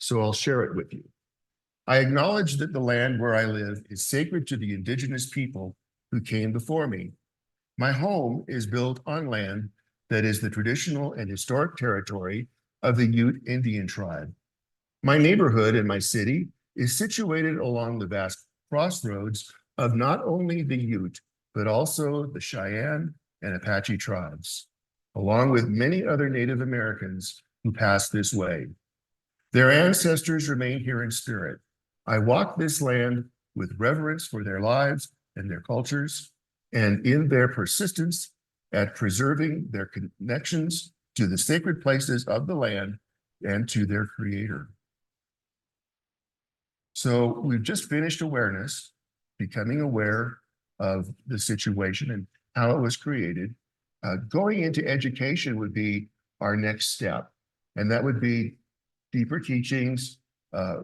so I'll share it with you. I acknowledge that the land where I live is sacred to the indigenous people who came before me. My home is built on land that is the traditional and historic territory of the Ute Indian tribe. My neighborhood and my city is situated along the vast crossroads of not only the Ute, but also the Cheyenne and Apache tribes, along with many other Native Americans who passed this way. Their ancestors remain here in spirit. I walk this land with reverence for their lives and their cultures, and in their persistence at preserving their connections to the sacred places of the land and to their creator. So we've just finished awareness, becoming aware of the situation and how it was created. Going into education would be our next step, and that would be deeper teachings,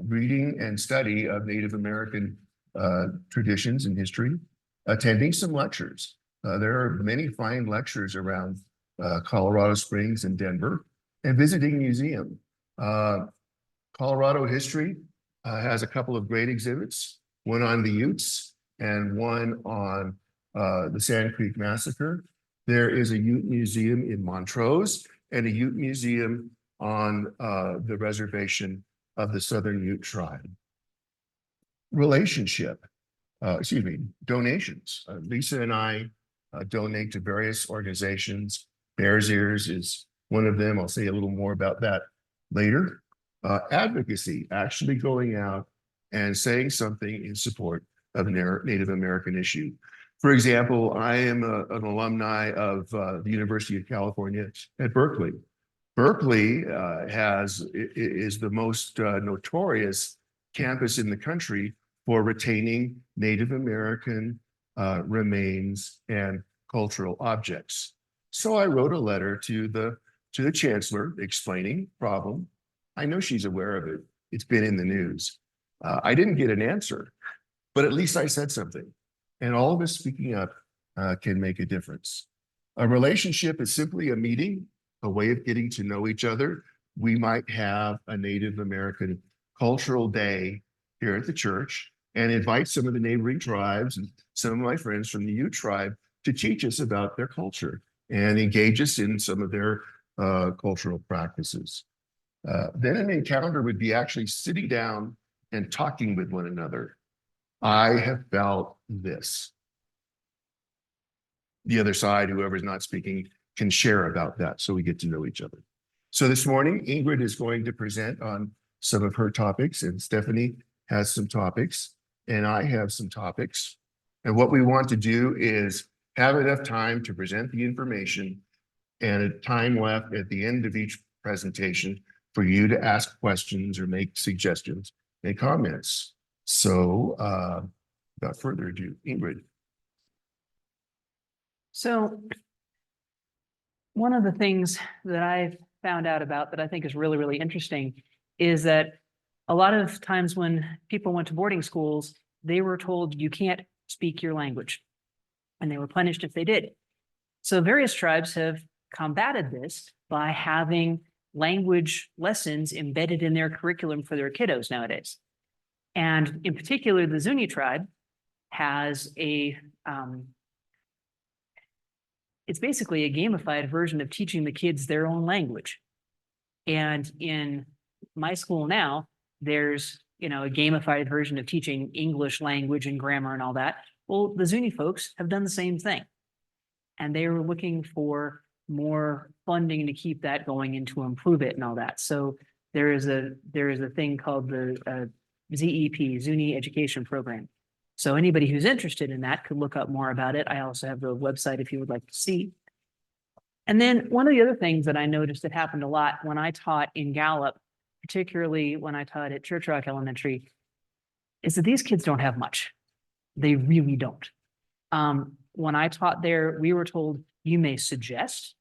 reading and study of Native American traditions and history, attending some lectures. There are many fine lectures around Colorado Springs and Denver, and visiting museum. Colorado history has a couple of great exhibits, one on the Utes and one on the Sand Creek Massacre. There is a Ute museum in Montrose and a Ute museum on the reservation of the Southern Ute tribe. Donations. Lisa and I donate to various organizations. Bears Ears is one of them. I'll say a little more about that later. Advocacy, actually going out and saying something in support of a Native American issue. For example, I am an alumni of the University of California at Berkeley. Berkeley is the most notorious campus in the country for retaining Native American remains and cultural objects. So I wrote a letter to the chancellor explaining problem. I know she's aware of it. It's been in the news. I didn't get an answer, but at least I said something. And all of us speaking up can make a difference. A relationship is simply a meeting, a way of getting to know each other. We might have a Native American cultural day here at the church and invite some of the neighboring tribes and some of my friends from the Ute tribe to teach us about their culture and engage us in some of their cultural practices. Then an encounter would be actually sitting down and talking with one another. I have felt this. The other side, whoever's not speaking, can share about that so we get to know each other. So this morning, Ingrid is going to present on some of her topics, and Stephanie has some topics, and I have some topics. And what we want to do is have enough time to present the information and a time left at the end of each presentation for you to ask questions or make suggestions, make comments. So without further ado, Ingrid. So one of the things that I've found out about that I think is really, really interesting is that a lot of times when people went to boarding schools, they were told you can't speak your language, and they were punished if they did. So various tribes have combated this by having language lessons embedded in their curriculum for their kiddos nowadays. And in particular, the Zuni tribe has it's basically a gamified version of teaching the kids their own language. And in my school now, there's a gamified version of teaching English language and grammar and all that. Well, the Zuni folks have done the same thing. And they were looking for more funding to keep that going and to improve it and all that. So there is a thing called the ZEP, Zuni Education Program. So anybody who's interested in that could look up more about it. I also have the website if you would like to see. And then one of the other things that I noticed that happened a lot when I taught in Gallup, particularly when I taught at Church Rock Elementary, is that these kids don't have much. They really don't. When I taught there, we were told you may suggest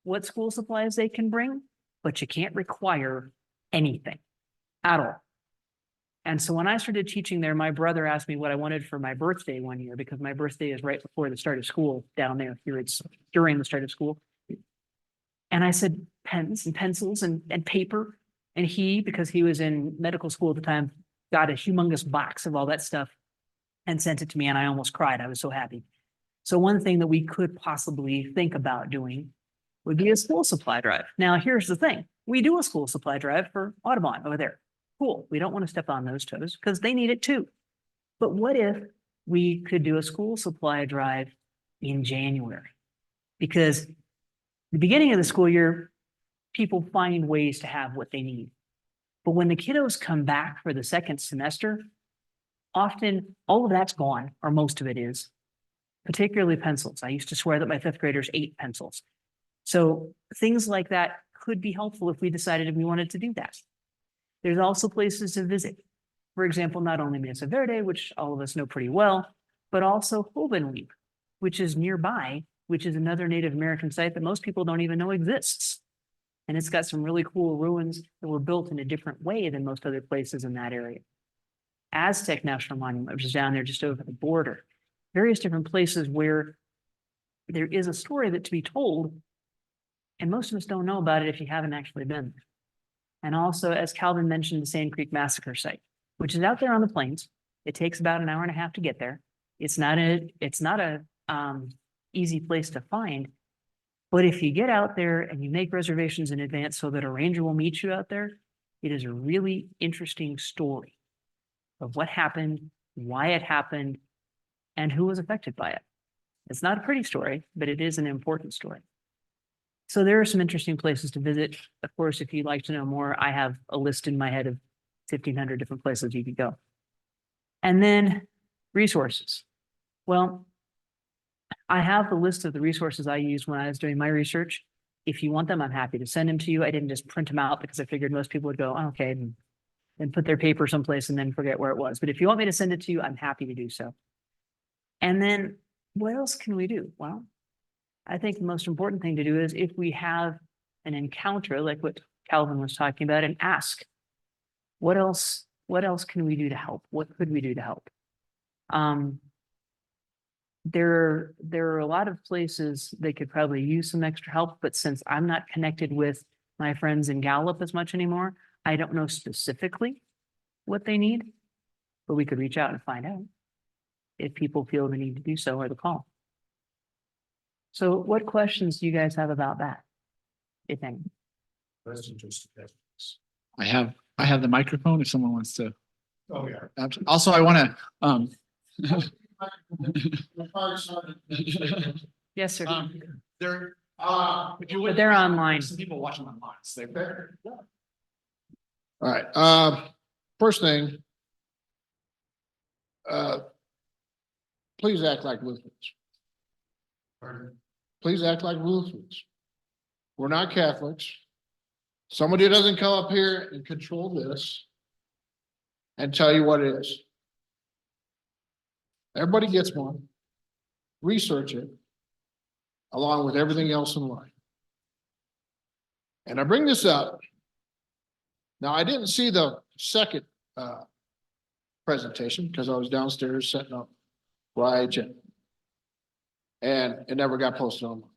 what school supplies they can bring, but you can't require anything at all. And so when I started teaching there, my brother asked me what I wanted for my birthday one year, because my birthday is right before the start of school down there. Here it's during the start of school. And I said, pens and pencils and paper. And he, because he was in medical school at the time, got a humongous box of all that stuff and sent it to me, and I almost cried. I was so happy. So one thing that we could possibly think about doing would be a school supply drive. Now, here's the thing. We do a school supply drive for Audubon over there. Cool. We don't want to step on those toes because they need it too. But what if we could do a school supply drive in January? Because the beginning of the school year, people find ways to have what they need. But when the kiddos come back for the second semester, often all of that's gone, or most of it is, particularly pencils. I used to swear that my fifth graders ate pencils. So things like that could be helpful if we decided we wanted to do that. There's also places to visit. For example, not only Mesa Verde, which all of us know pretty well, but also Hovenweep, which is nearby, which is another Native American site that most people don't even know exists. And it's got some really cool ruins that were built in a different way than most other places in that area. Aztec National Monument, which is down there just over the border. Various different places where there is a story that to be told, and most of us don't know about it if you haven't actually been there. And also, as Calvin mentioned, the Sand Creek Massacre site, which is out there on the plains. It takes about an hour and a half to get there. It's not a easy place to find. But if you get out there and you make reservations in advance so that a ranger will meet you out there, it is a really interesting story of what happened, why it happened, and who was affected by it. It's not a pretty story, but it is an important story. So there are some interesting places to visit. Of course, if you'd like to know more, I have a list in my head of 1,500 different places you could go. And then resources. Well, I have the list of the resources I used when I was doing my research. If you want them, I'm happy to send them to you. I didn't just print them out because I figured most people would go, oh, okay, and put their paper someplace and then forget where it was. But if you want me to send it to you, I'm happy to do so. And then what else can we do? Well, I think the most important thing to do is if we have an encounter like what Calvin was talking about, and ask, what else can we do to help? What could we do to help? There are a lot of places they could probably use some extra help, but since I'm not connected with my friends in Gallup as much anymore, I don't know specifically what they need, but we could reach out and find out if people feel the need to do so or the call. So what questions do you guys have about that, if any? That's interesting. I have the microphone if someone wants to. Oh, yeah. Also, I want to, Yes, sir. they're, if you But would. they're online. Some people watching online, so they. All right, first thing. Please act like Lutherans. Please act like Lutherans. We're not Catholics. Somebody doesn't come up here and control this and tell you what it is. Everybody gets one. Research it along with everything else in life. And I bring this up. Now, I didn't see the second presentation because I was downstairs setting up RIGE and it never got posted online.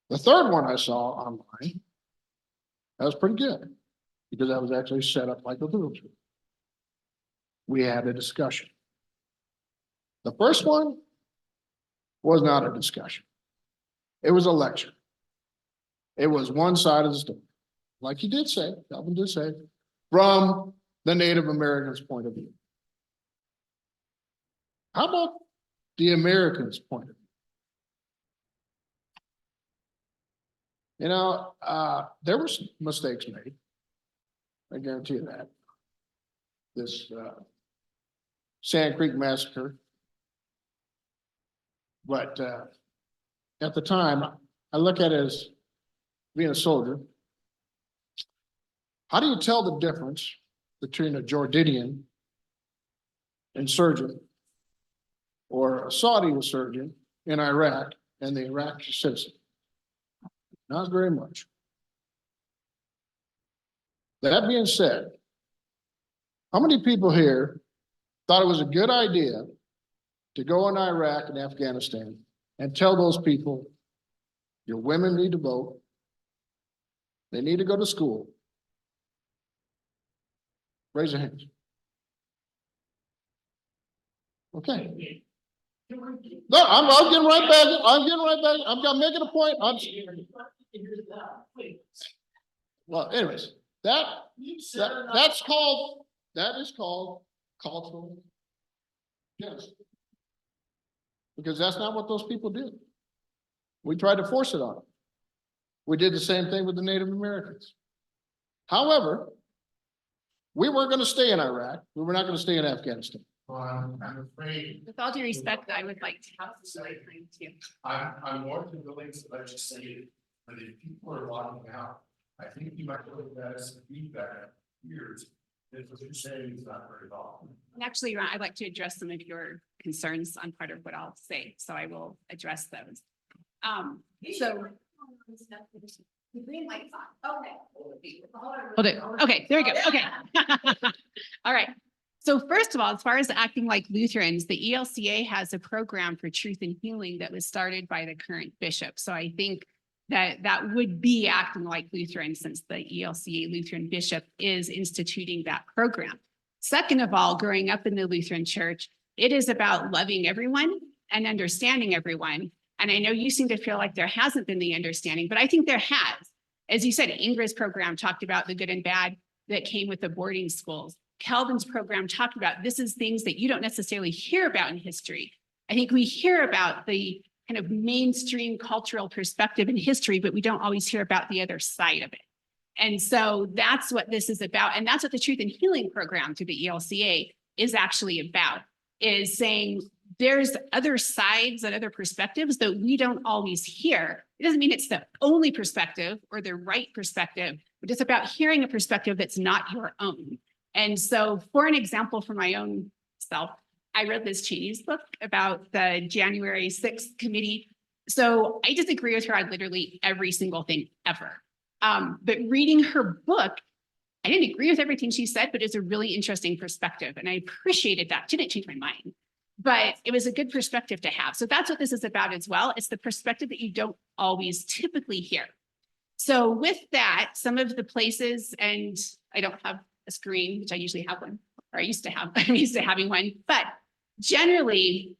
The third one I saw online, that was pretty good because that was actually set up like a little tour. We had a discussion. The first one was not a discussion. It was a lecture. It was one side of the story. Like you did say, Calvin did say, from the Native Americans' point of view. How about the Americans' point of view? You know, there were some mistakes made. I guarantee you that. This Sand Creek Massacre. But at the time, I look at it as being a soldier. How do you tell the difference between a Jordanian insurgent or a Saudi insurgent in Iraq and the Iraqi citizen? Not very much. That being said, how many people here thought it was a good idea to go in Iraq and Afghanistan and tell those people, your women need to vote, they need to go to school, Raise your hands. Okay. No, I'm getting right back. I'm making a point. Well, anyways, that is called cultural. Yes. Because that's not what those people did. We tried to force it on them. We did the same thing with the Native Americans. However, we weren't going to stay in Iraq. We were not going to stay in Afghanistan. I'm afraid. With all due respect, I would like to have some time too. I'm more than willing to legislate, but if people are walking out, I think you might look at that as feedback years. If what you're saying is not very often. And actually, Ron, I'd like to address some of your concerns on part of what I'll say, so I will address those. So. The green light's on. Okay. Okay, there we go. Okay. All right. So first of all, as far as acting like Lutherans, the ELCA has a program for truth and healing that was started by the current bishop. So I think that would be acting like Lutherans, since the ELCA Lutheran bishop is instituting that program. Second of all, growing up in the Lutheran church, it is about loving everyone and understanding everyone. And I know you seem to feel like there hasn't been the understanding, but I think there has. As you said, Ingrid's program talked about the good and bad that came with the boarding schools. Calvin's program talked about this is things that you don't necessarily hear about in history. I think we hear about the kind of mainstream cultural perspective in history, but we don't always hear about the other side of it. And so that's what this is about. And that's what the Truth and Healing program through the ELCA is actually about, is saying there's other sides and other perspectives that we don't always hear. It doesn't mean it's the only perspective or the right perspective, but it's about hearing a perspective that's not your own. And so for an example from my own self, I read Liz Cheney's book about the January 6th committee. So I disagree with her on literally every single thing ever. But reading her book, I didn't agree with everything she said, but it's a really interesting perspective. And I appreciated that. Didn't change my mind, but it was a good perspective to have. So that's what this is about as well. It's the perspective that you don't always typically hear. So with that, some of the places, and I don't have a screen, which I usually have one, or I used to have, I'm used to having one, but generally,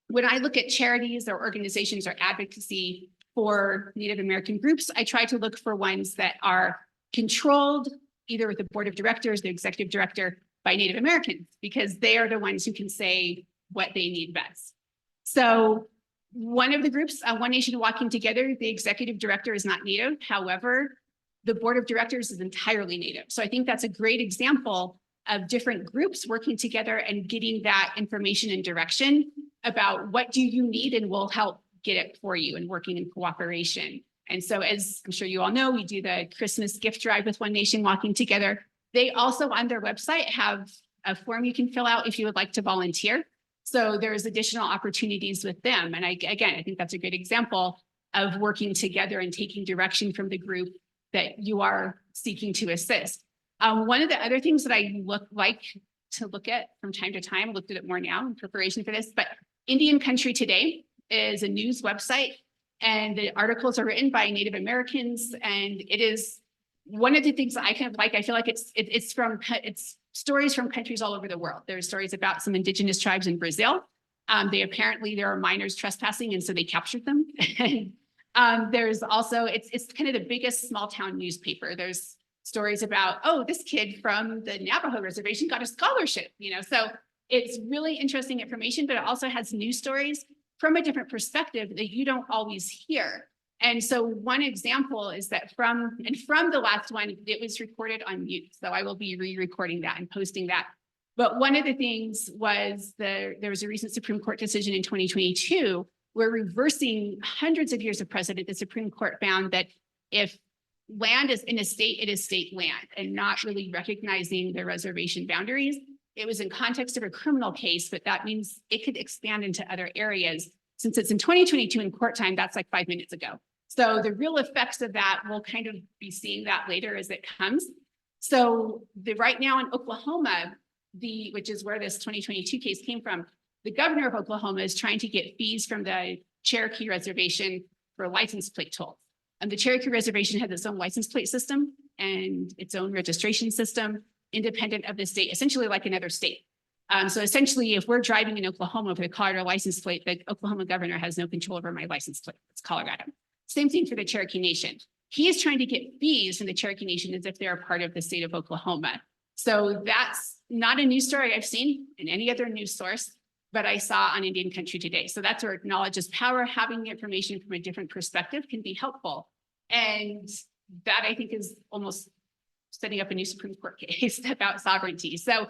when I look at charities or organizations or advocacy for Native American groups, I try to look for ones that are controlled either with the board of directors, the executive director, by Native Americans, because they are the ones who can say what they need best. So one of the groups, One Nation Walking Together, the executive director is not Native. However, the board of directors is entirely Native. So I think that's a great example of different groups working together and getting that information and direction about what do you need, and we'll help get it for you, and working in cooperation. And so, as I'm sure you all know, we do the Christmas gift drive with One Nation Walking Together. They also on their website have a form you can fill out if you would like to volunteer. So there's additional opportunities with them. And I think that's a good example of working together and taking direction from the group that you are seeking to assist. One of the other things that I like to look at from time to time, I looked at it more now in preparation for this, but Indian Country Today is a news website, and the articles are written by Native Americans. And it is one of the things that I kind of like. I feel like it's stories from countries all over the world. There's stories about some indigenous tribes in Brazil. There are minors trespassing, and so they captured them. There's also, it's kind of the biggest small town newspaper. There's stories about, oh, this kid from the Navajo reservation got a scholarship, so it's really interesting information, but it also has news stories from a different perspective that you don't always hear. And so one example is that from the last one, it was recorded on mute. So I will be re-recording that and posting that. But one of the things was there was a recent Supreme Court decision in 2022 where, reversing hundreds of years of precedent, the Supreme Court found that if land is in a state, it is state land, and not really recognizing the reservation boundaries. It was in context of a criminal case, but that means it could expand into other areas. Since it's in 2022 in court time, that's like 5 minutes ago. So the real effects of that, we'll kind of be seeing that later as it comes. So right now in Oklahoma, which is where this 2022 case came from, the governor of Oklahoma is trying to get fees from the Cherokee Reservation for license plate tolls. And the Cherokee Reservation has its own license plate system and its own registration system. independent of the state, essentially like another state. So essentially, if we're driving in Oklahoma with a Colorado license plate, the Oklahoma governor has no control over my license plate. It's Colorado. Same thing for the Cherokee Nation. He is trying to get fees from the Cherokee Nation as if they're a part of the state of Oklahoma. So that's not a news story I've seen in any other news source, but I saw on Indian Country Today. So that's where knowledge is power. Having the information from a different perspective can be helpful. And that I think is almost setting up a new Supreme Court case about sovereignty. So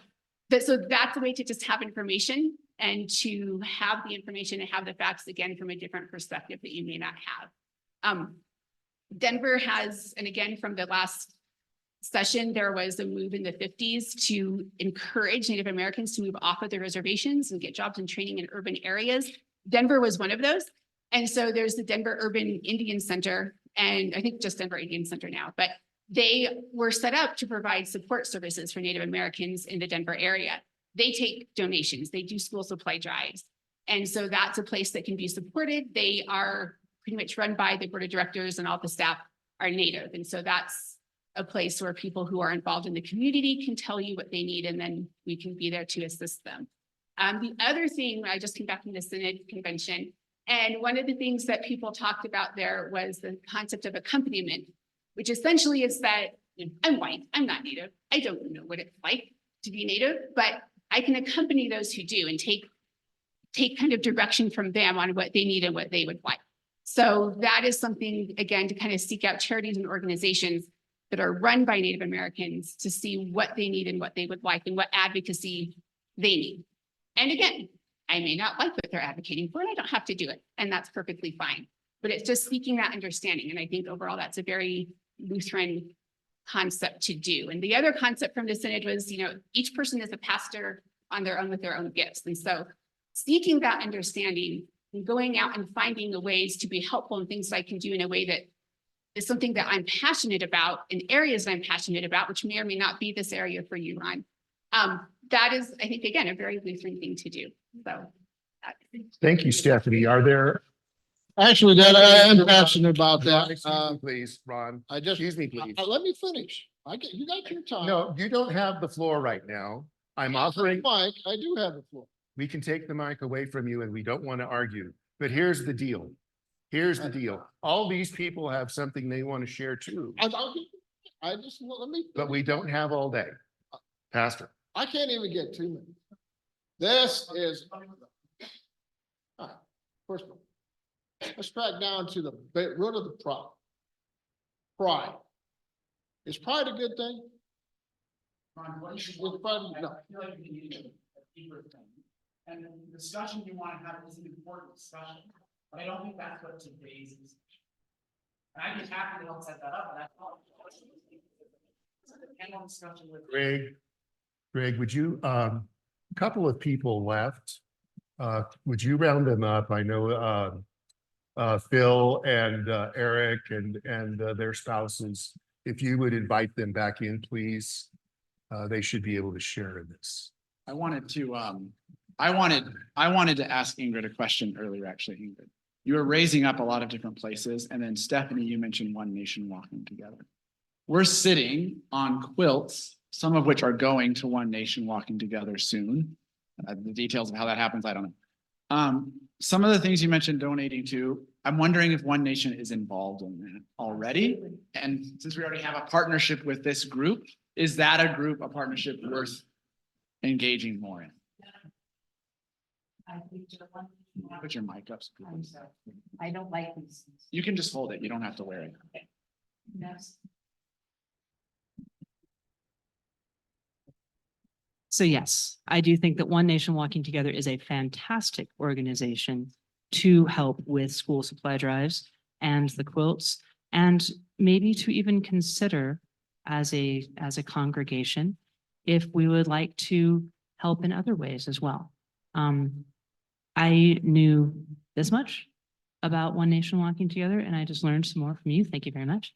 that's a way to just have information and to have the information and have the facts again from a different perspective that you may not have. Denver has, and again, from the last session, there was a move in the 50s to encourage Native Americans to move off of their reservations and get jobs and training in urban areas. Denver was one of those. And so there's the Denver Urban Indian Center, and I think just Denver Indian Center now, but they were set up to provide support services for Native Americans in the Denver area. They take donations, they do school supply drives. And so that's a place that can be supported. They are pretty much run by the board of directors, and all the staff are Native. And so that's a place where people who are involved in the community can tell you what they need, and then we can be there to assist them. The other thing, I just came back from the Synod convention, and one of the things that people talked about there was the concept of accompaniment, which essentially is that, you know, I'm white, I'm not Native, I don't know what it's like to be Native, but I can accompany those who do and take kind of direction from them on what they need and what they would like. So that is something, again, to kind of seek out charities and organizations that are run by Native Americans to see what they need and what they would like and what advocacy they need. And again, I may not like what they're advocating for, and I don't have to do it, and that's perfectly fine. But it's just seeking that understanding. And I think overall, that's a very Lutheran concept to do. And the other concept from the Synod was, you know, each person is a pastor on their own with their own gifts. And so seeking that understanding and going out and finding the ways to be helpful and things that I can do in a way that is something that I'm passionate about in areas that I'm passionate about, which may or may not be this area for you, Ron. That is, I think, again, a very Lutheran thing to do. So. Thank you, Stephanie. Are there? Actually, Dad, I am passionate about that. Excuse me, please, Ron. I just, Excuse me, please. let me finish. You got your time. No, you don't have the floor right now. I'm offering, Mike, I do have the floor. we can take the mic away from you and we don't want to argue, but here's the deal. Here's the deal. All these people have something they want to share too, I just, let me. but we don't have all day. Pastor. I can't even get 2 minutes. This is. All right, first of all, let's track down to the root of the problem. Pride. Is pride a good thing? Is pride, no. And the discussion you want to have is an important discussion, but I don't think that's what today's discussion. And I'd be happy to help set that up, but that's all. Panel discussion with. Greg, would you, a couple of people left. Would you round them up? I know Phil and Eric and their spouses. If you would invite them back in, please. They should be able to share in this. I wanted to ask Ingrid a question earlier, actually, Ingrid. You were raising up a lot of different places, and then Stephanie, you mentioned One Nation Walking Together. We're sitting on quilts, some of which are going to One Nation Walking Together soon. The details of how that happens, I don't know. Some of the things you mentioned donating to, I'm wondering if One Nation is involved in that already. And since we already have a partnership with this group, is that a partnership worth engaging more in? Put your mic up. I'm sorry. I don't like these. You can just hold it. You don't have to wear it. Next. So yes, I do think that One Nation Walking Together is a fantastic organization to help with school supply drives and the quilts, and maybe to even consider as a congregation if we would like to help in other ways as well. I knew this much about One Nation Walking Together, and I just learned some more from you. Thank you very much.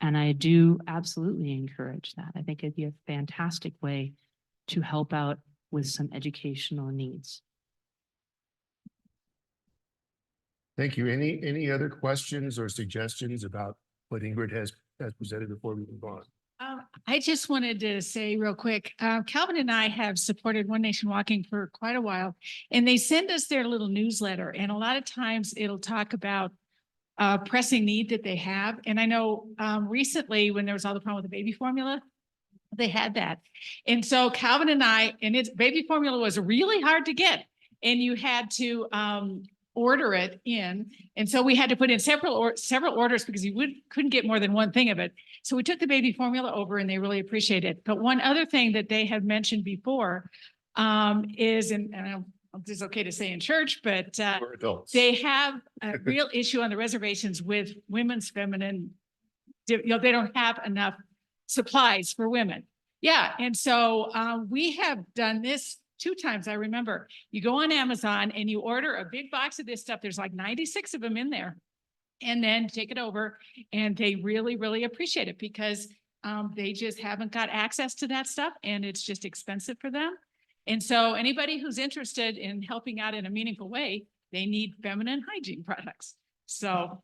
And I do absolutely encourage that. I think it'd be a fantastic way to help out with some educational needs. Thank you. Any other questions or suggestions about what Ingrid has presented before we move on? I just wanted to say real quick, Calvin and I have supported One Nation Walking for quite a while, and they send us their little newsletter. And a lot of times it'll talk about pressing need that they have. And I know recently when there was all the problem with the baby formula, they had that. And so Calvin and I, and its baby formula was really hard to get, and you had to order it in. And so we had to put in several orders because you couldn't get more than one thing of it. So we took the baby formula over and they really appreciate it. But one other thing that they have mentioned before is, and I don't know if this is okay to say in church, but For adults. they have a real issue on the reservations with women's feminine. You know, they don't have enough supplies for women. Yeah. And so we have done this 2 times. I remember you go on Amazon and you order a big box of this stuff. There's like 96 of them in there, and then take it over, and they really, really appreciate it because they just haven't got access to that stuff, and it's just expensive for them. And so anybody who's interested in helping out in a meaningful way, they need feminine hygiene products. So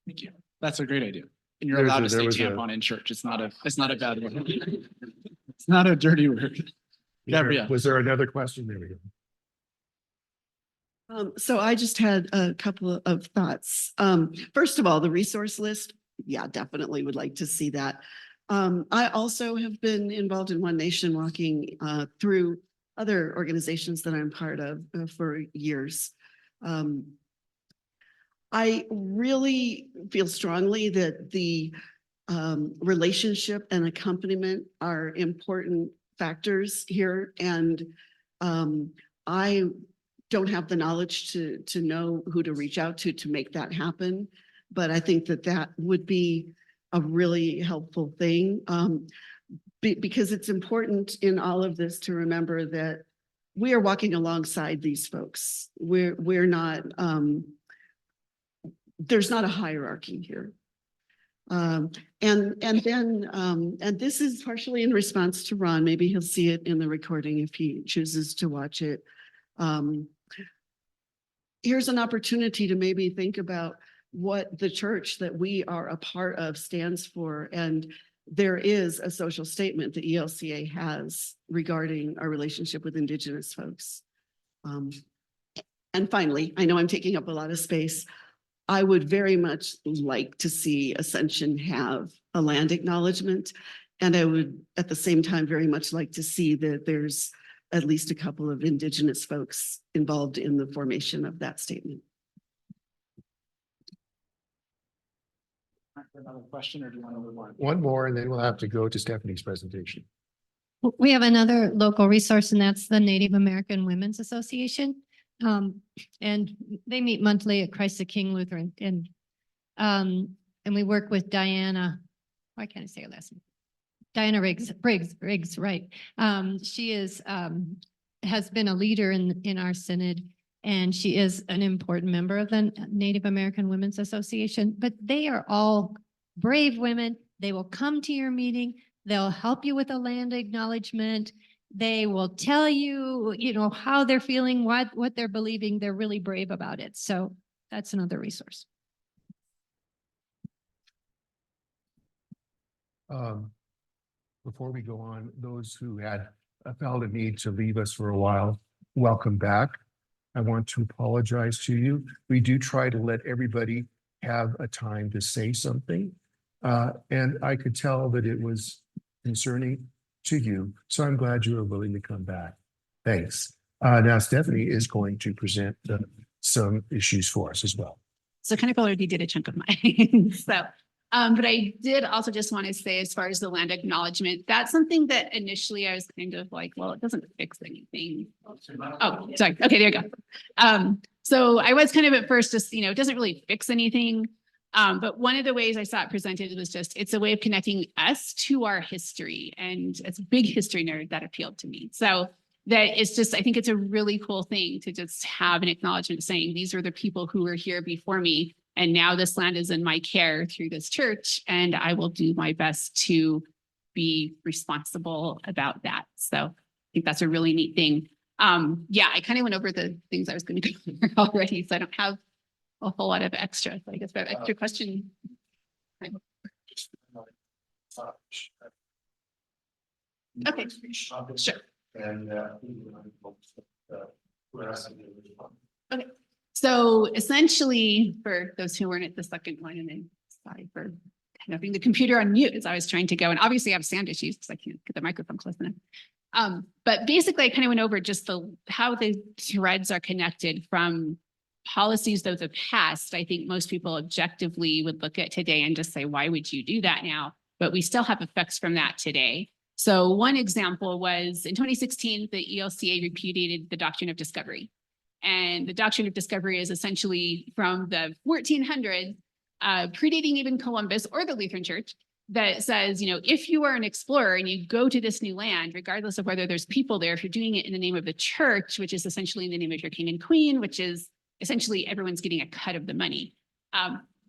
Thank you. That's a great idea. And you're There allowed to say was a- tampon in church. It's not a bad word. It's not a dirty word. Gabrielle. Was there another question? There we go. So I just had a couple of thoughts. First of all, the resource list, yeah, definitely would like to see that. I also have been involved in One Nation Walking through other organizations that I'm part of for years. I really feel strongly that the relationship and accompaniment are important factors here. And I don't have the knowledge to know who to reach out to make that happen. But I think that that would be a really helpful thing because it's important in all of this to remember that we are walking alongside these folks. We're not, there's not a hierarchy here. And this is partially in response to Ron. Maybe he'll see it in the recording if he chooses to watch it. Here's an opportunity to maybe think about what the church that we are a part of stands for. And there is a social statement that ELCA has regarding our relationship with Indigenous folks. And finally, I know I'm taking up a lot of space. I would very much like to see Ascension have a land acknowledgement. And I would at the same time very much like to see that there's at least a couple of Indigenous folks involved in the formation of that statement. Another question, or do you want to move on? One more, and then we'll have to go to Stephanie's presentation. We have another local resource, and that's the Native American Women's Association. And they meet monthly at Christ the King Lutheran, and we work with Diana. Why can't I say her last name? Diana Briggs, right. She is has been a leader in our synod, and she is an important member of the Native American Women's Association. But they are all brave women. They will come to your meeting. They'll help you with a land acknowledgement. They will tell you, how they're feeling, what they're believing. They're really brave about it. So that's another resource. Before we go on, those who had felt a need to leave us for a while, welcome back. I want to apologize to you. We do try to let everybody have a time to say something. And I could tell that it was concerning to you. So I'm glad you were willing to come back. Thanks. Now Stephanie is going to present some issues for us as well. So kind of already did a chunk of mine. But I did also just want to say, as far as the land acknowledgement, that's something that initially I was kind of like, well, it doesn't fix anything. Oh, sorry. Okay, there you go. So I was kind of at first just, it doesn't really fix anything. But one of the ways I saw it presented was just, it's a way of connecting us to our history. And it's a big history nerd that appealed to me. So that it's just, I think it's a really cool thing to just have an acknowledgement saying, these are the people who were here before me. And now this land is in my care through this church, and I will do my best to be responsible about that. So I think that's a really neat thing. Yeah, I kind of went over the things I was going to go over already, so I don't have a whole lot of extra. So I guess we have extra question. Okay. Sure. And we're asking you to respond. So essentially, for those who weren't at the second one, and then sorry for kind of having the computer on mute as I was trying to go, and obviously I have sound issues because I can't get the microphone close enough. But basically I kind of went over just how the threads are connected from policies of the past. I think most people objectively would look at today and just say, why would you do that now? But we still have effects from that today. So one example was in 2016, the ELCA repudiated the doctrine of discovery. And the doctrine of discovery is essentially from the 1400s, predating even Columbus or the Lutheran Church, that says, if you are an explorer and you go to this new land, regardless of whether there's people there, if you're doing it in the name of the church, which is essentially in the name of your king and queen, which is essentially everyone's getting a cut of the money,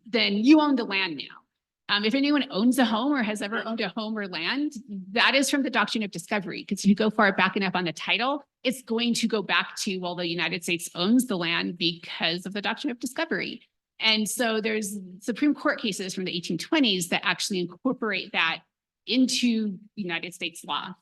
then you own the land now. If anyone owns a home or has ever owned a home or land, that is from the doctrine of discovery. Because if you go far back enough on the title, it's going to go back to, well, the United States owns the land because of the doctrine of discovery. And so there's Supreme Court cases from the 1820s that actually incorporate that into United States law.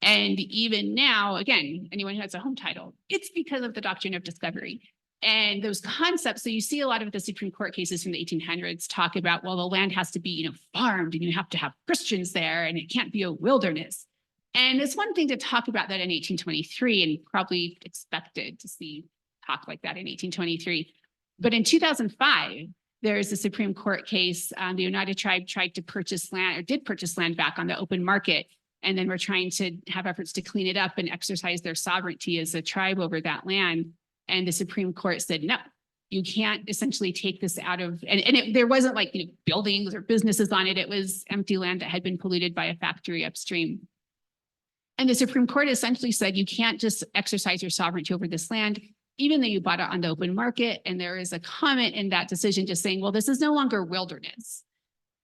And even now, again, anyone who has a home title, it's because of the doctrine of discovery. And those concepts, so you see a lot of the Supreme Court cases from the 1800s talk about, well, the land has to be, farmed and you have to have Christians there and it can't be a wilderness. And it's one thing to talk about that in 1823 and probably expected to see talk like that in 1823. But in 2005, there's a Supreme Court case. The United Tribe tried to purchase land or did purchase land back on the open market. And then we're trying to have efforts to clean it up and exercise their sovereignty as a tribe over that land. And the Supreme Court said, no, you can't essentially take this out of, there wasn't like buildings or businesses on it. It was empty land that had been polluted by a factory upstream. And the Supreme Court essentially said, you can't just exercise your sovereignty over this land, even though you bought it on the open market. And there is a comment in that decision just saying, well, this is no longer wilderness.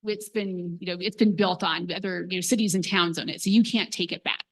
It's been built on, other cities and towns on it, so you can't take it back.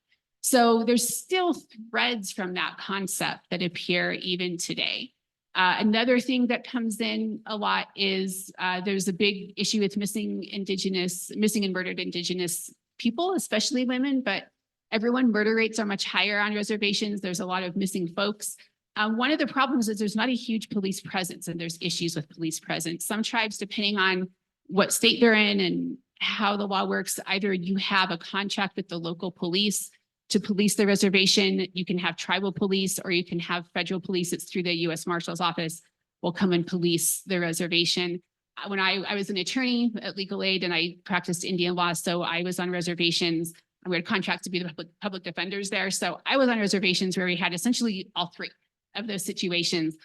So there's still threads from that concept that appear even today. Another thing that comes in a lot is there's a big issue with missing and murdered Indigenous people, especially women, but everyone, murder rates are much higher on reservations. There's a lot of missing folks. One of the problems is there's not a huge police presence and there's issues with police presence. Some tribes, depending on what state they're in and how the law works, either you have a contract with the local police to police the reservation, you can have tribal police, or you can have federal police. It's through the U.S. Marshal's office will come and police the reservation. When I was an attorney at Legal Aid and I practiced Indian law, so I was on reservations. We had a contract to be the public defenders there. So I was on reservations where we had essentially all three of those situations.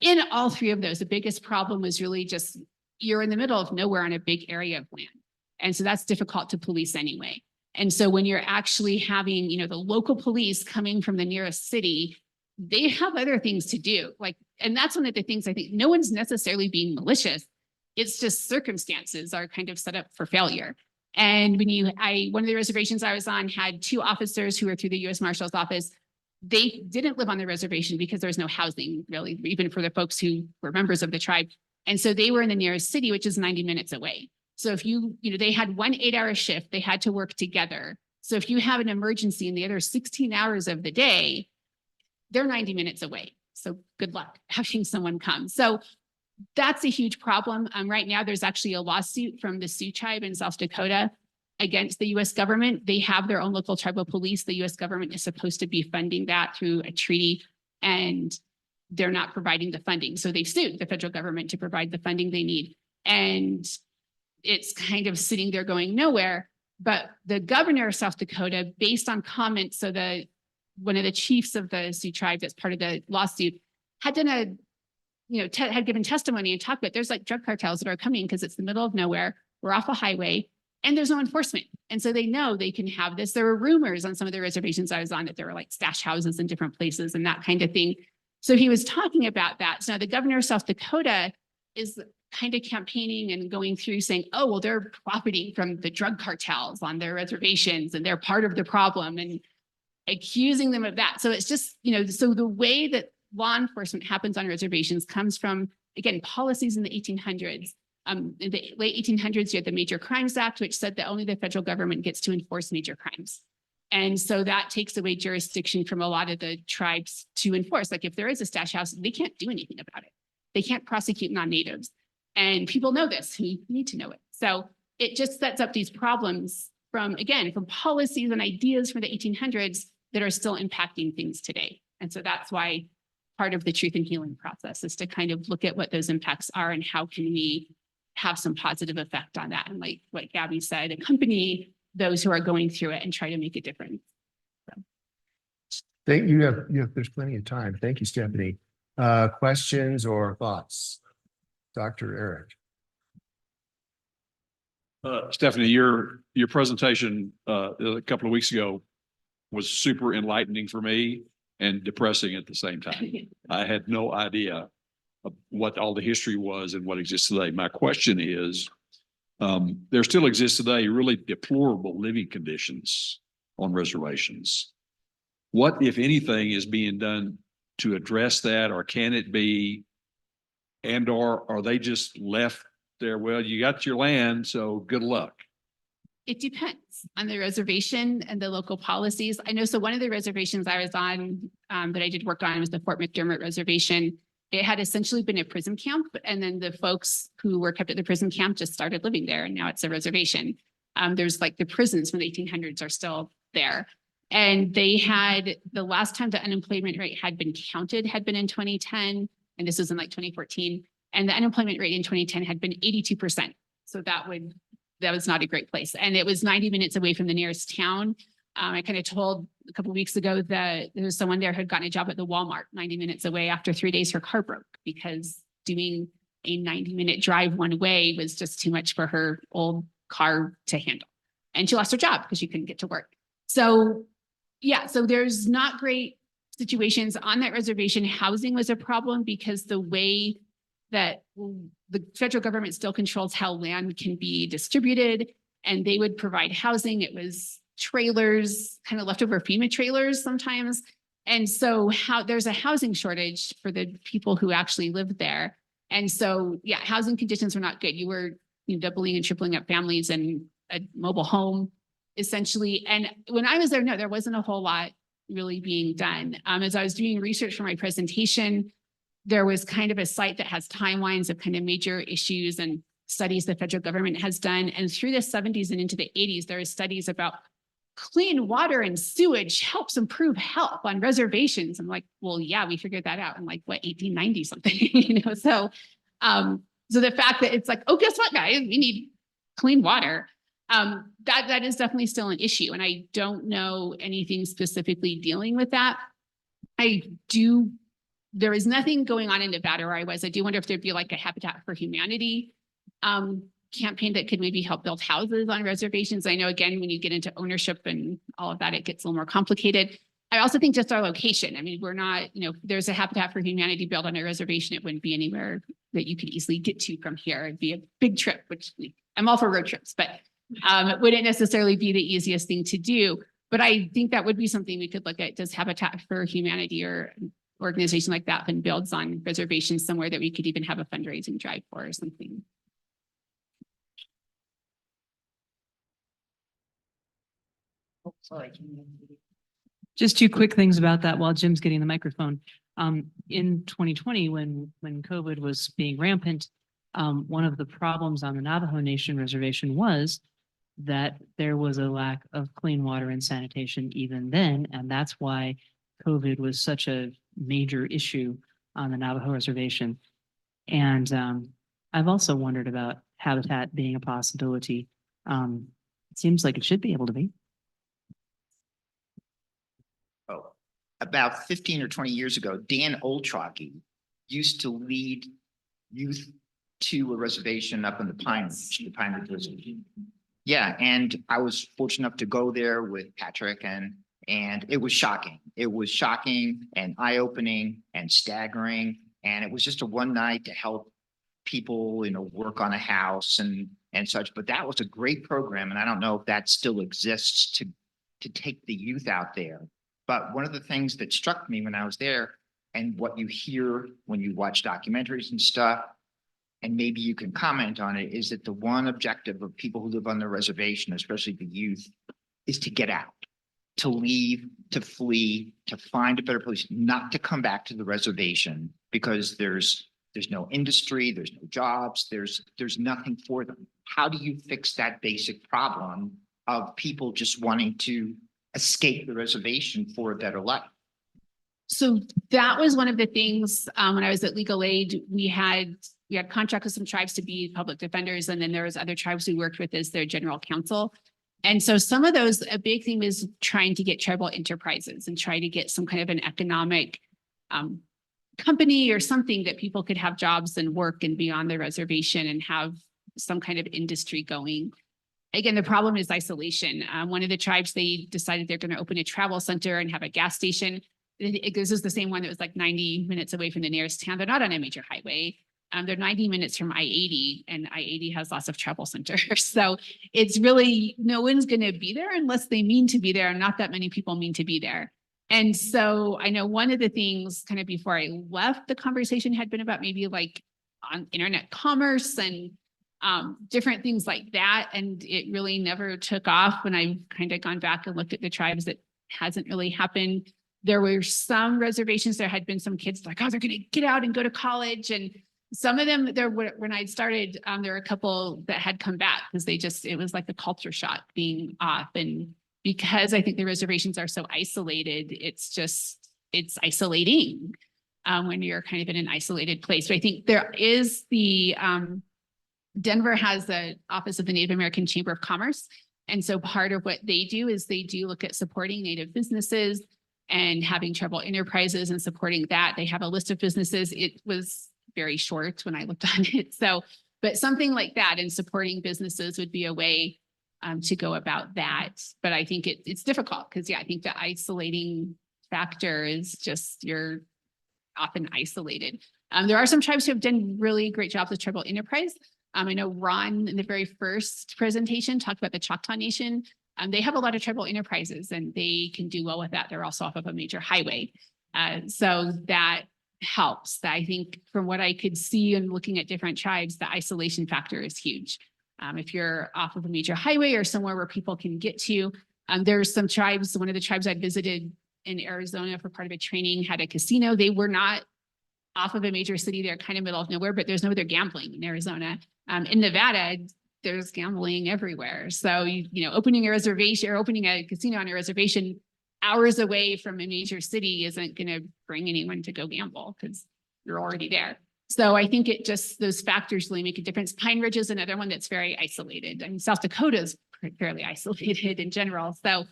In all three of those, the biggest problem was really just you're in the middle of nowhere on a big area of land. And so that's difficult to police anyway. And so when you're actually having, the local police coming from the nearest city, they have other things to do. And that's one of the things I think no one's necessarily being malicious. It's just circumstances are kind of set up for failure. And one of the reservations I was on had two officers who were through the U.S. Marshal's office. They didn't live on the reservation because there was no housing really, even for the folks who were members of the tribe. And so they were in the nearest city, which is 90 minutes away. So if they had one 8-hour shift, they had to work together. So if you have an emergency in the other 16 hours of the day, they're 90 minutes away. So good luck having someone come. So that's a huge problem. Right now, there's actually a lawsuit from the Sioux tribe in South Dakota against the U.S. government. They have their own local tribal police. The U.S. government is supposed to be funding that through a treaty, and they're not providing the funding. So they've sued the federal government to provide the funding they need. And it's kind of sitting there going nowhere. But the governor of South Dakota, based on comments, so one of the chiefs of the Sioux tribe that's part of the lawsuit had done had given testimony and talked about there's drug cartels that are coming because it's the middle of nowhere. We're off a highway and there's no enforcement. And so they know they can have this. There were rumors on some of the reservations I was on that there were stash houses in different places and that kind of thing. So he was talking about that. So now the governor of South Dakota is kind of campaigning and going through saying, oh, well, they're profiting from the drug cartels on their reservations and they're part of the problem and accusing them of that. So it's just, so the way that law enforcement happens on reservations comes from, again, policies in the 1800s. In the late 1800s, you had the Major Crimes Act, which said that only the federal government gets to enforce major crimes. And so that takes away jurisdiction from a lot of the tribes to enforce. Like if there is a stash house, they can't do anything about it. They can't prosecute non-natives. And people know this who need to know it. So it just sets up these problems from policies and ideas from the 1800s that are still impacting things today. And so that's why part of the truth and healing process is to kind of look at what those impacts are and how can we have some positive effect on that. And like what Gabby said, accompany those who are going through it and try to make a difference. Thank you. There's plenty of time. Thank you, Stephanie. Questions or thoughts? Dr. Eric. Stephanie, your presentation a couple of weeks ago was super enlightening for me and depressing at the same time. I had no idea of what all the history was and what exists today. My question is, there still exists today really deplorable living conditions on reservations. What, if anything, is being done to address that, or can it be, and or are they just left there? Well, you got your land, so good luck. It depends on the reservation and the local policies. I know, so one of the reservations I was on that I did work on was the Fort McDermott Reservation. It had essentially been a prison camp, and then the folks who were kept at the prison camp just started living there, and now it's a reservation. There's like the prisons from the 1800s are still there. And they had, the last time the unemployment rate had been counted had been in 2010, and this was in like 2014. And the unemployment rate in 2010 had been 82%. So that was not a great place. And it was 90 minutes away from the nearest town. I kind of told a couple of weeks ago that there was someone there who had gotten a job at the Walmart 90 minutes away. After 3 days, her car broke because doing a 90-minute drive one way was just too much for her old car to handle. And she lost her job because she couldn't get to work. So yeah, so there's not great situations on that reservation. Housing was a problem because the way that the federal government still controls how land can be distributed, and they would provide housing. It was trailers, kind of leftover FEMA trailers sometimes. And so there's a housing shortage for the people who actually lived there. And so, yeah, housing conditions were not good. You were doubling and tripling up families and a mobile home, essentially. And when I was there, no, there wasn't a whole lot really being done. As I was doing research for my presentation, there was kind of a site that has timelines of kind of major issues and studies the federal government has done. And through the 70s and into the 80s, there are studies about clean water and sewage helps improve health on reservations. I'm like, well, yeah, we figured that out in like, what, 1890 something, So, so the fact that it's like, oh, guess what, guys, we need clean water. That is definitely still an issue. And I don't know anything specifically dealing with that. There is nothing going on in Nevada where I was. I do wonder if there'd be like a Habitat for Humanity campaign that could maybe help build houses on reservations. I know, again, when you get into ownership and all of that, it gets a little more complicated. I also think just our location. I mean, we're not, there's a Habitat for Humanity built on a reservation. It wouldn't be anywhere that you could easily get to from here. It'd be a big trip, which I'm all for road trips, but it wouldn't necessarily be the easiest thing to do. But I think that would be something we could look at. Does Habitat for Humanity or organization like that and builds on reservations somewhere that we could even have a fundraising drive for or something? Oh, sorry. Just two quick things about that while Jim's getting the microphone. In 2020, when COVID was being rampant, one of the problems on the Navajo Nation reservation was that there was a lack of clean water and sanitation even then, and that's why COVID was such a major issue on the Navajo reservation. And I've also wondered about habitat being a possibility. It seems like it should be able to be. Oh, about 15 or 20 years ago, Dan Oldtrocki used to lead youth to a reservation up in the Pine Ridge, the Pine Ridge Reservation. Yeah, and I was fortunate enough to go there with Patrick, and it was shocking. It was shocking and eye-opening and staggering. And it was just a one night to help people, work on a house and such. But that was a great program. And I don't know if that still exists to take the youth out there. But one of the things that struck me when I was there, and what you hear when you watch documentaries and stuff, and maybe you can comment on it, is that the one objective of people who live on the reservation, especially the youth, is to get out. to leave, to flee, to find a better place, not to come back to the reservation because there's no industry, there's no jobs, there's nothing for them. How do you fix that basic problem of people just wanting to escape the reservation for a better life? So that was one of the things, when I was at Legal Aid, we had contract with some tribes to be public defenders, and then there was other tribes we worked with as their general counsel. And so some of those, a big thing is trying to get tribal enterprises and try to get some kind of an economic company or something that people could have jobs and work and be on the reservation and have some kind of industry going. Again, the problem is isolation. One of the tribes, they decided they're going to open a travel center and have a gas station. This is the same one that was like 90 minutes away from the nearest town. They're not on a major highway. They're 90 minutes from I-80, and I-80 has lots of travel centers. So it's really, no one's going to be there unless they mean to be there, and not that many people mean to be there. And so I know one of the things kind of before I left, the conversation had been about maybe like on internet commerce and different things like that. And it really never took off. When I've kind of gone back and looked at the tribes, it hasn't really happened. There were some reservations, there had been some kids like, oh, they're going to get out and go to college. And some of them there were, when I started, there were a couple that had come back because it was like the culture shock being off. And because I think the reservations are so isolated, it's isolating when you're kind of in an isolated place. So I think there is Denver has the Office of the Native American Chamber of Commerce. And so part of what they do is they do look at supporting Native businesses and having tribal enterprises and supporting that. They have a list of businesses. It was very short when I looked on it. So, but something like that and supporting businesses would be a way to go about that. But I think it's difficult because, I think the isolating factor is just you're often isolated. There are some tribes who have done really great jobs with tribal enterprise. I know Ron in the very first presentation talked about the Choctaw Nation. They have a lot of tribal enterprises and they can do well with that. They're also off of a major highway. So that helps. I think from what I could see and looking at different tribes, the isolation factor is huge. If you're off of a major highway or somewhere where people can get to, there's some tribes, one of the tribes I visited in Arizona for part of a training had a casino. They were not off of a major city. They're kind of middle of nowhere, but there's no other gambling in Arizona. In Nevada, there's gambling everywhere. So, opening a reservation or opening a casino on a reservation hours away from a major city isn't going to bring anyone to go gamble because you're already there. So I think those factors really make a difference. Pine Ridge is another one that's very isolated. I mean, South Dakota is fairly isolated in general. So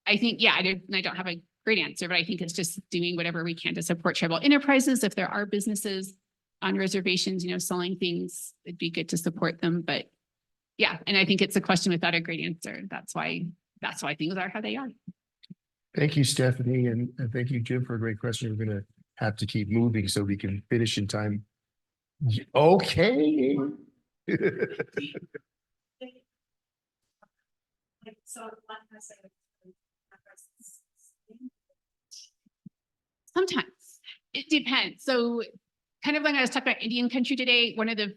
I think, I don't have a great answer, but I think it's just doing whatever we can to support tribal enterprises. If there are businesses on reservations, selling things, it'd be good to support them. But and I think it's a question without a great answer. That's why things are how they are. Thank you, Stephanie, and thank you, Jim, for a great question. We're going to have to keep moving so we can finish in time. Okay. Sometimes it depends. So kind of like I was talking about Indian country today, one of the,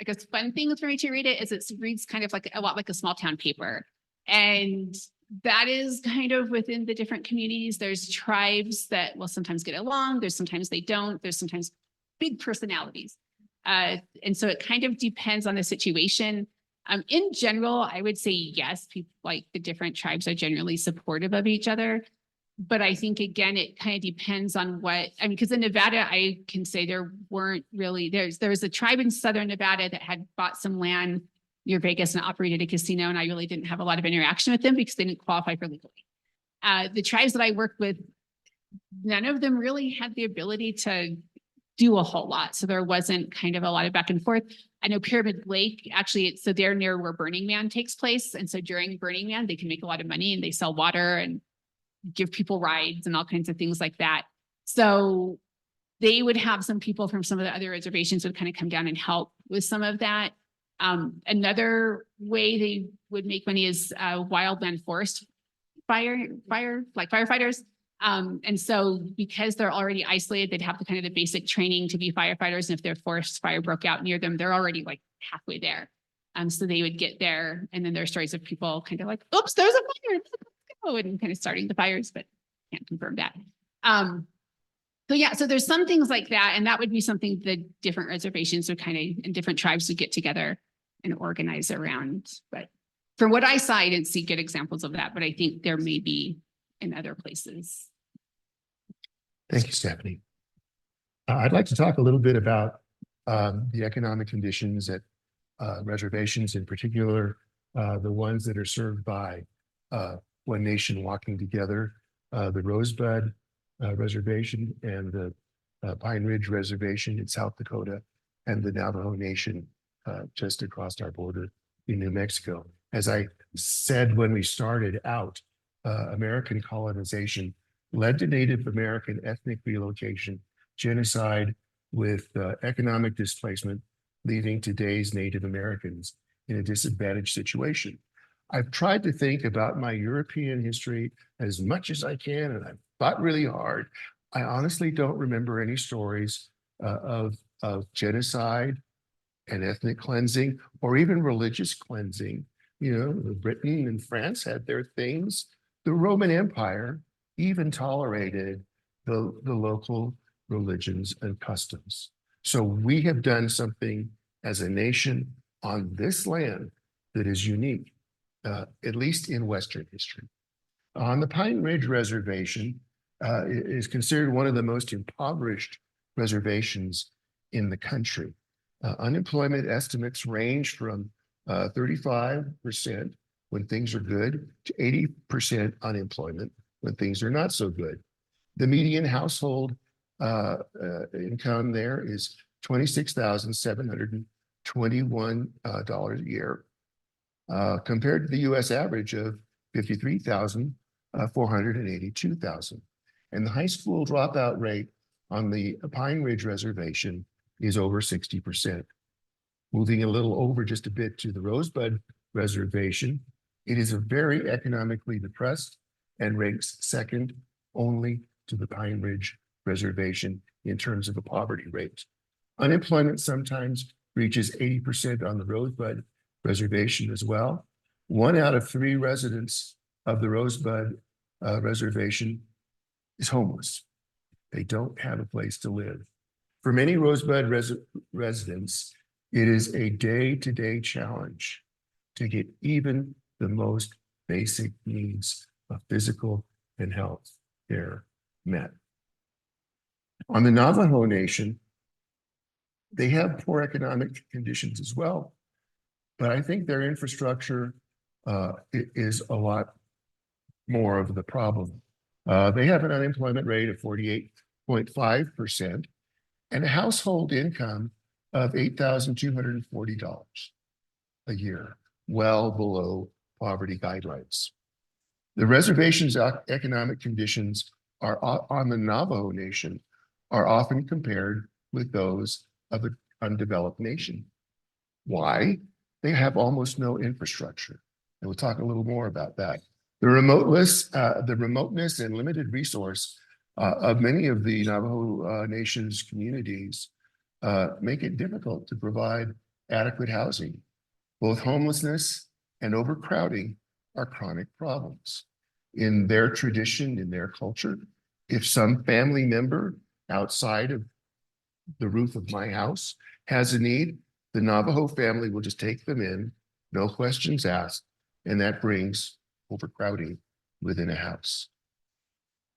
I guess, fun things for me to read it is it reads kind of like a lot like a small town paper. And that is kind of within the different communities. There's tribes that will sometimes get along. There's sometimes they don't. There's sometimes big personalities. And so it kind of depends on the situation. In general, I would say yes, people like the different tribes are generally supportive of each other. But I think, again, it kind of depends on because in Nevada, I can say there weren't really, there was a tribe in Southern Nevada that had bought some land near Vegas and operated a casino. And I really didn't have a lot of interaction with them because they didn't qualify for legal aid. The tribes that I worked with, none of them really had the ability to do a whole lot. So there wasn't kind of a lot of back and forth. I know Pyramid Lake, actually, so they're near where Burning Man takes place. And so during Burning Man, they can make a lot of money and they sell water and give people rides and all kinds of things like that. So they would have some people from some of the other reservations would kind of come down and help with some of that. Another way they would make money is wildland forest fire, like firefighters. And so because they're already isolated, they'd have the kind of the basic training to be firefighters. And if their forest fire broke out near them, they're already like halfway there. So they would get there. And then there are stories of people kind of like, oops, there's a fire. and kind of starting the fires, but can't confirm that. So yeah, so there's some things like that, and that would be something the different reservations would kind of, and different tribes would get together and organize around. But from what I saw, I didn't see good examples of that, but I think there may be in other places. Thank you, Stephanie. I'd like to talk a little bit about the economic conditions at reservations, in particular, the ones that are served by One Nation Walking Together, the Rosebud Reservation and the Pine Ridge Reservation in South Dakota, and the Navajo Nation just across our border in New Mexico. As I said when we started out, American colonization led to Native American ethnic relocation, genocide with economic displacement, leaving today's Native Americans in a disadvantaged situation. I've tried to think about my European history as much as I can, and I've thought really hard. I honestly don't remember any stories of genocide and ethnic cleansing, or even religious cleansing. You know, Britain and France had their things. The Roman Empire even tolerated the local religions and customs. So we have done something as a nation on this land that is unique, at least in Western history. On the Pine Ridge Reservation, it is considered one of the most impoverished reservations in the country. Unemployment estimates range from 35% when things are good to 80% unemployment when things are not so good. The median household income there is $26,721 a year, compared to the US average of $53,482. And the high school dropout rate on the Pine Ridge Reservation is over 60%. Moving a little over just a bit to the Rosebud Reservation, it is a very economically depressed and ranks second only to the Pine Ridge Reservation in terms of a poverty rate. Unemployment sometimes reaches 80% on the Rosebud Reservation as well. 1 out of 3 residents of the Rosebud Reservation is homeless. They don't have a place to live. For many Rosebud residents, it is a day-to-day challenge to get even the most basic needs of physical and health care met. On the Navajo Nation, they have poor economic conditions as well, but I think their infrastructure is a lot more of the problem. They have an unemployment rate of 48.5% and a household income of $8,240 a year, well below poverty guidelines. The reservation's economic conditions are on the Navajo Nation are often compared with those of an undeveloped nation. Why? They have almost no infrastructure. And we'll talk a little more about that. The remoteness and limited resource of many of the Navajo Nation's communities make it difficult to provide adequate housing. Both homelessness and overcrowding are chronic problems. In their tradition, in their culture, if some family member outside of the roof of my house has a need, the Navajo family will just take them in, no questions asked, and that brings overcrowding within a house.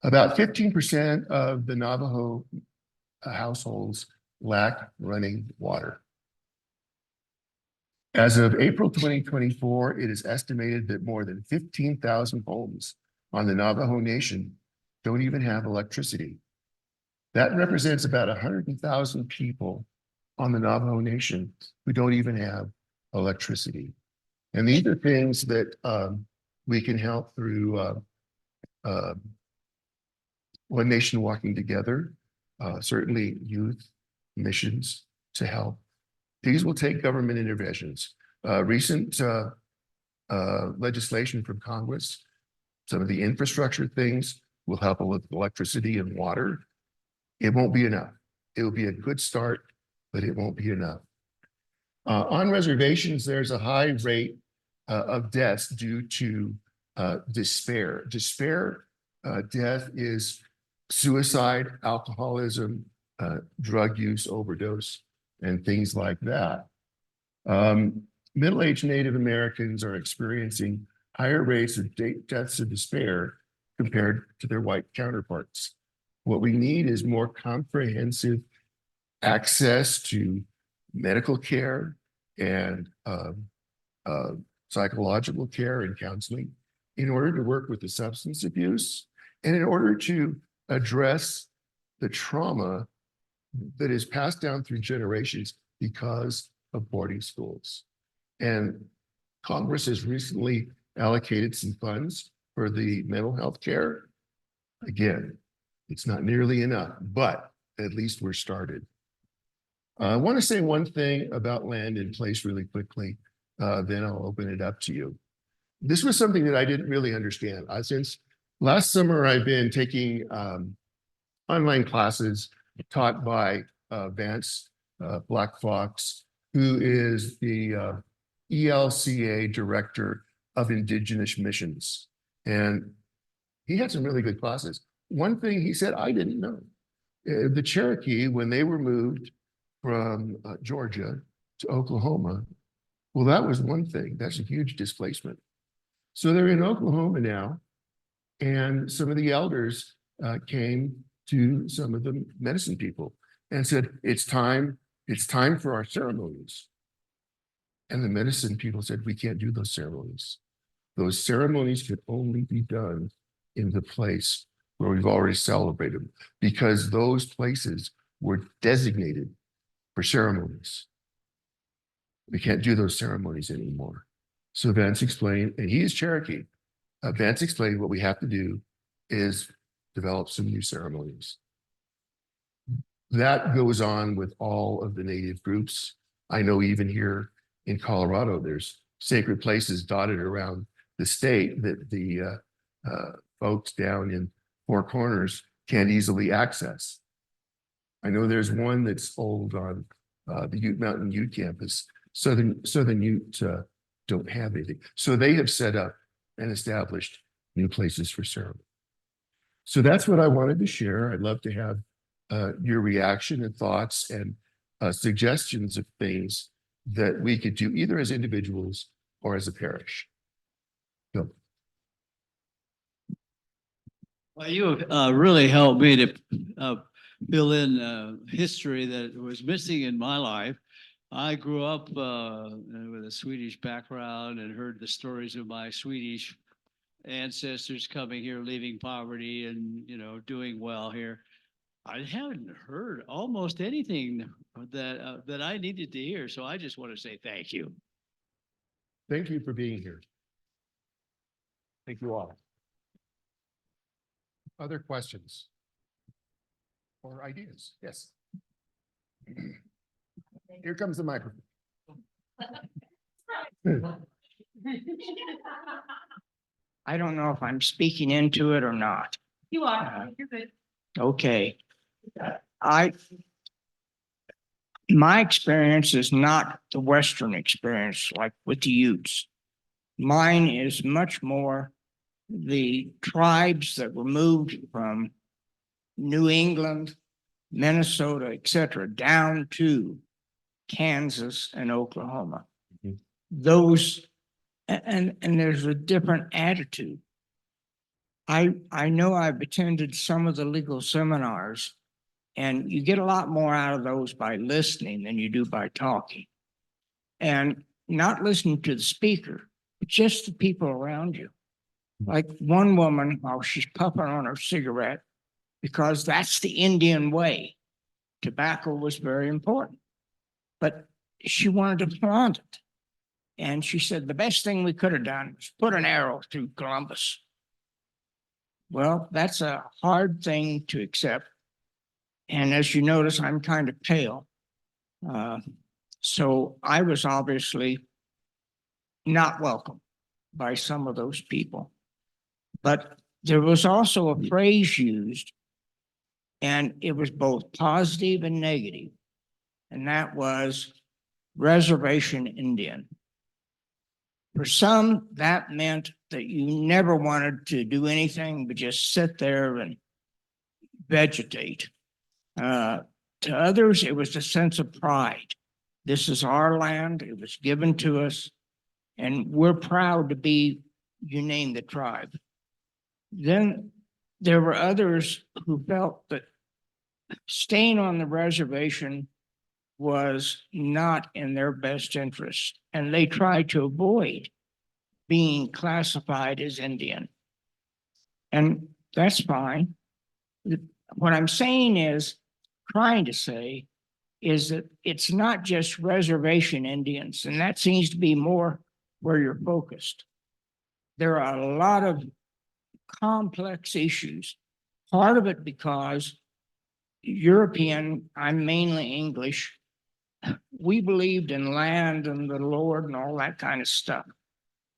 About 15% of the Navajo households lack running water. As of April 2024, it is estimated that more than 15,000 homes on the Navajo Nation don't even have electricity. That represents about 100,000 people on the Navajo Nation who don't even have electricity. And these are things that we can help through One Nation Walking Together, certainly youth missions to help. These will take government interventions. Recent legislation from Congress, some of the infrastructure things will help with electricity and water. It won't be enough. It will be a good start, but it won't be enough. On reservations, there's a high rate of deaths due to despair. Despair, death is suicide, alcoholism, drug use, overdose, and things like that. Middle-aged Native Americans are experiencing higher rates of deaths of despair compared to their white counterparts. What we need is more comprehensive access to medical care and psychological care and counseling in order to work with the substance abuse and in order to address the trauma that is passed down through generations because of boarding schools. And Congress has recently allocated some funds for the mental health care. Again, it's not nearly enough, but at least we're started. I want to say one thing about land in place really quickly, then I'll open it up to you. This was something that I didn't really understand. Since last summer, I've been taking online classes taught by Vance Black Fox, who is the ELCA Director of Indigenous Missions. And he had some really good classes. One thing he said I didn't know, the Cherokee, when they were moved from Georgia to Oklahoma, well, that was one thing. That's a huge displacement. So they're in Oklahoma now, and some of the elders came to some of the medicine people and said, it's time for our ceremonies. And the medicine people said, we can't do those ceremonies. Those ceremonies could only be done in the place where we've already celebrated, because those places were designated for ceremonies. We can't do those ceremonies anymore. So Vance explained, and he is Cherokee. Vance explained what we have to do is develop some new ceremonies. That goes on with all of the Native groups. I know even here in Colorado, there's sacred places dotted around the state that the folks down in Four Corners can't easily access. I know there's one that's old on the Ute Mountain Ute campus. Southern Ute don't have anything. So they have set up and established new places for ceremony. So that's what I wanted to share. I'd love to have your reaction and thoughts and suggestions of things that we could do either as individuals or as a parish. So. Well, you have really helped me to fill in history that was missing in my life. I grew up with a Swedish background and heard the stories of my Swedish ancestors coming here, leaving poverty and, doing well here. I haven't heard almost anything that I needed to hear. So I just want to say thank you. Thank you for being here. Thank you all. Other questions or ideas? Yes. Here comes the microphone. I don't know if I'm speaking into it or not. You are, you're good. Okay. My experience is not the Western experience like with the Utes. Mine is much more the tribes that were moved from New England, Minnesota, etc., down to Kansas and Oklahoma. Mhm. Those, and there's a different attitude. I know I've attended some of the legal seminars, and you get a lot more out of those by listening than you do by talking. And not listening to the speaker, but just the people around you. Like one woman, while she's puffing on her cigarette, because that's the Indian way. Tobacco was very important, but she wanted to flaunt it. And she said, the best thing we could have done was put an arrow through Columbus. Well, that's a hard thing to accept. And as you notice, I'm kind of pale. So I was obviously not welcome by some of those people. But there was also a phrase used, and it was both positive and negative. And that was reservation Indian. For some, that meant that you never wanted to do anything but just sit there and vegetate. To others, it was a sense of pride. This is our land. It was given to us. And we're proud to be, you name the tribe. Then there were others who felt that staying on the reservation was not in their best interest, and they tried to avoid being classified as Indian. And that's fine. What I'm saying is, trying to say, is that it's not just reservation Indians, and that seems to be more where you're focused. There are a lot of complex issues. Part of it because European, I'm mainly English, we believed in land and the Lord and all that kind of stuff.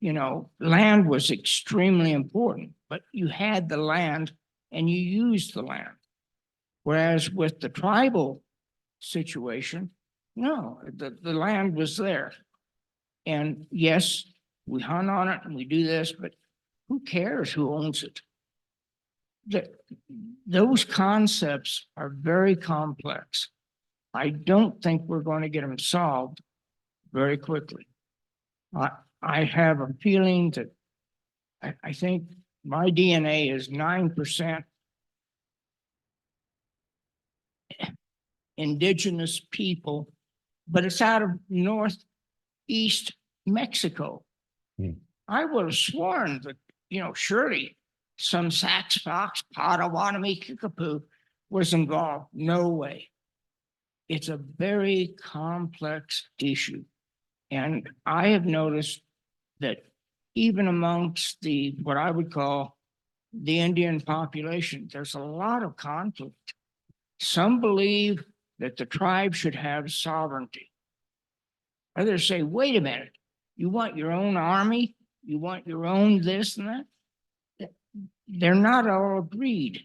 You know, land was extremely important, but you had the land and you used the land. Whereas with the tribal situation, no, the land was there. And yes, we hunt on it and we do this, but who cares who owns it? Those concepts are very complex. I don't think we're going to get them solved very quickly. I have a feeling that I think my DNA is 9% indigenous people, but it's out of northeast Mexico. I would have sworn that, you know, surely some Sax, Fox, Potawatomi, Kickapoo was involved. No way. It's a very complex issue. And I have noticed that even amongst the, what I would call the Indian population, there's a lot of conflict. Some believe that the tribe should have sovereignty. Others say, wait a minute, you want your own army? You want your own this and that? They're not all agreed.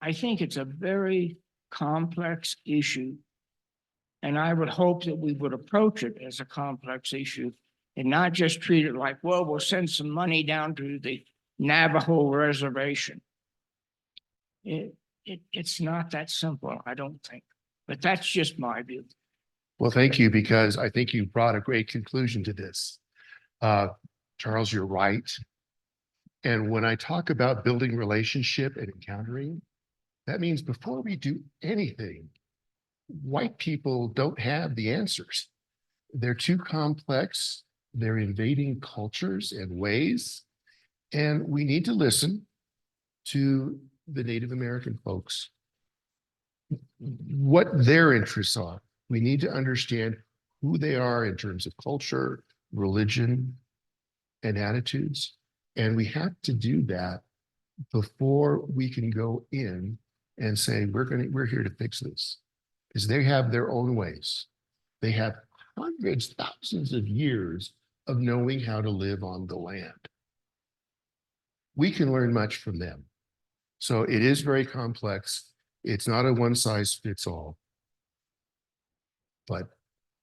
I think it's a very complex issue. And I would hope that we would approach it as a complex issue and not just treat it like, well, we'll send some money down to the Navajo reservation. It's not that simple, I don't think. But that's just my view. Well, thank you, because I think you brought a great conclusion to this. Charles, you're right. And when I talk about building relationship and encountering, that means before we do anything, white people don't have the answers. They're too complex. They're invading cultures and ways. And we need to listen to the Native American folks, what their interests are. We need to understand who they are in terms of culture, religion, and attitudes. And we have to do that before we can go in and say, we're here to fix this. Because they have their own ways. They have hundreds, thousands of years of knowing how to live on the land. We can learn much from them. So it is very complex. It's not a one size fits all, but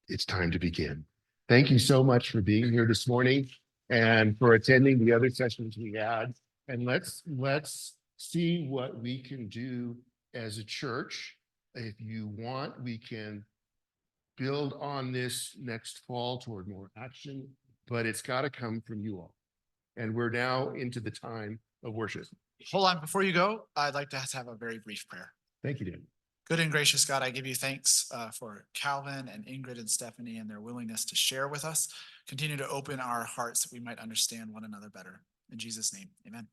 it's time to begin. Thank you so much for being here this morning and for attending the other sessions we had. And let's see what we can do as a church. If you want, we can build on this next fall toward more action, but it's got to come from you all. And we're now into the time of worship. Hold on, before you go, I'd like to have a very brief prayer. Thank you, Dan. Good and gracious God, I give you thanks for Calvin and Ingrid and Stephanie and their willingness to share with us. Continue to open our hearts that we might understand one another better. In Jesus' name, amen.